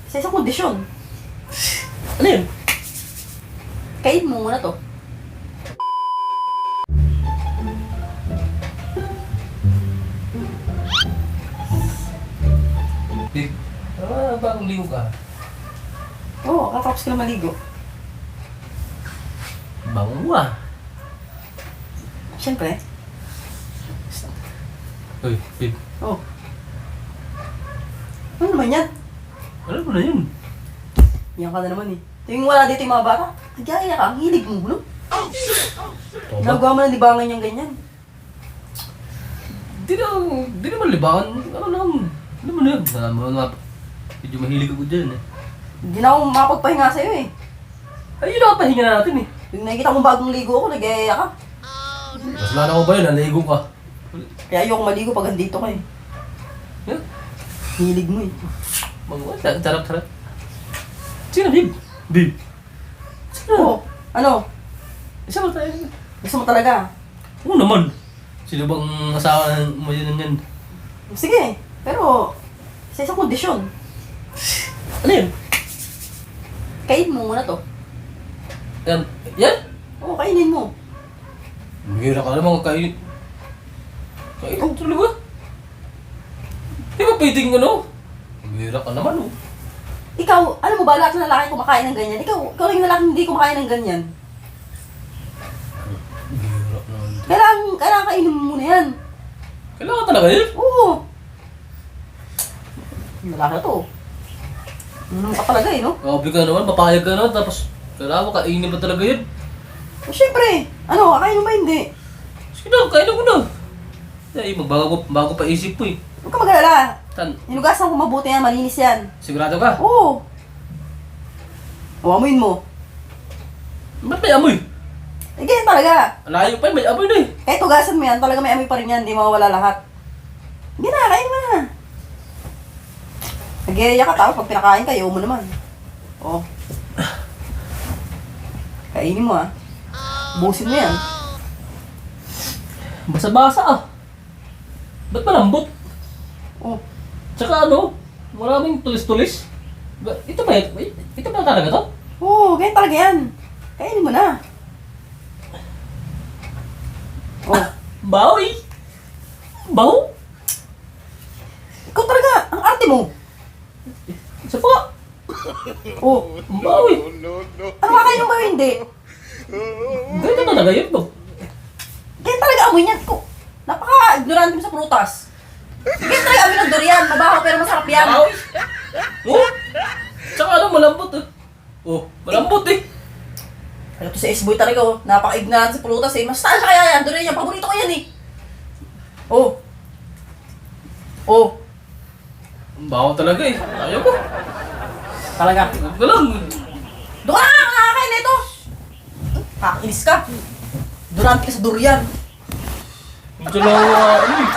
Sa isang kondisyon. Ano yun? Kain mo muna to. Babe, bagong ligo ka. Oo, kakapos ka na maligo. Bango mo ah. Siyempre. Uy, babe. Oo. Ano naman yan? Alam mo na yun. Yan ka na naman eh. Tuwing wala dito yung mga bata, nagyaya ka, ang hilig mo, no? Toba. Nagawa mo ng libangan yung ganyan. Di naman libangan. Ano lang. Ano mo na yun? Medyo mahilig ako dyan eh. Hindi na ako makapagpahinga sa'yo eh. Ayun na pahinga natin eh. Yung nakikita kong bagong ligo ako, nagyaya ka. Mas lana ko ba yun? Naligo ka. Kaya ayoko maligo pag andito ka eh. Yan. Hilig mo eh. Sarap. Sino, babe? Babe. Sino? Oo. Ano? Isa ba tayo? Gusto mo talaga? Oo naman. Sino bang asawa mo yun yan? Sige, pero sa isang kondisyon. Ano yun? Kain mo muna to. Yan? Yan? Oo, kainin mo. Bihira ka naman kain. Kain ko talaga. Di ba pwedeng ano? Bihira ka naman oh. Ikaw, alam mo ba lahat ng lalaki kumakain ng ganyan? Ikaw lang yung lalaki hindi kumakain ng ganyan. Bihira naman. Kailangan kainin mo muna yan. Kailangan talaga yun? Oo. Lalaki na to. Ano ka talaga eh, no? Grabe ka naman, papayag ka naman, tapos kailangan mo kainin ba talaga yun? O syempre, ano, kakain mo ba hindi? Sige na, kainin ko na. Ay, bago pa isip ko eh. Huwag ka mag-alala. Tan, Hinugasan ko mabuti yan, malinis yan. sigurado ka? Oo. O, amuin mo. Ba't may amoy? Eh, ganyan talaga. Layo pa yun, may amoy na eh. Kahit hugasan mo yan, talaga may amoy pa rin yan, hindi mawawala lahat. Hindi na, kain mo na. Nagyaya ka tapos pag pinakain ka, ayaw mo naman. O. Kainin mo ah. Busin mo yan. Basa-basa ah. Ba't malambot? O. Tsaka ano, maraming tulis-tulis. Ito ba yan? Ito ba talaga to? Oo, ganyan talaga yan. Kainin mo na. O. Baho eh. Baho? Ikaw talaga, ang arte mo. Isa pa nga. O. Baho eh. Ano kakain mo ba o hindi? Ganito talaga yun ba? Ganyan talaga amoy niyan. Napaka-ignorante mo sa prutas. Ganyan talaga amoy ng durian. Mabaho pero masarap yan. Baho? Oh? Tsaka ano, malambot eh. Oh, malambot eh. Ano to sa S-boy talaga oh. Napaka-ignorante sa prutas eh. Mas taas kaya yan. Durian yan. Paborito ko yan eh. Oh. Oh. Baho talaga eh. Ayaw ko. Talaga. Huwag ka lang. Doon ka na! Nakakain na ito! Kakainis ka. Durante ka sa durian. Medyo lang ano eh.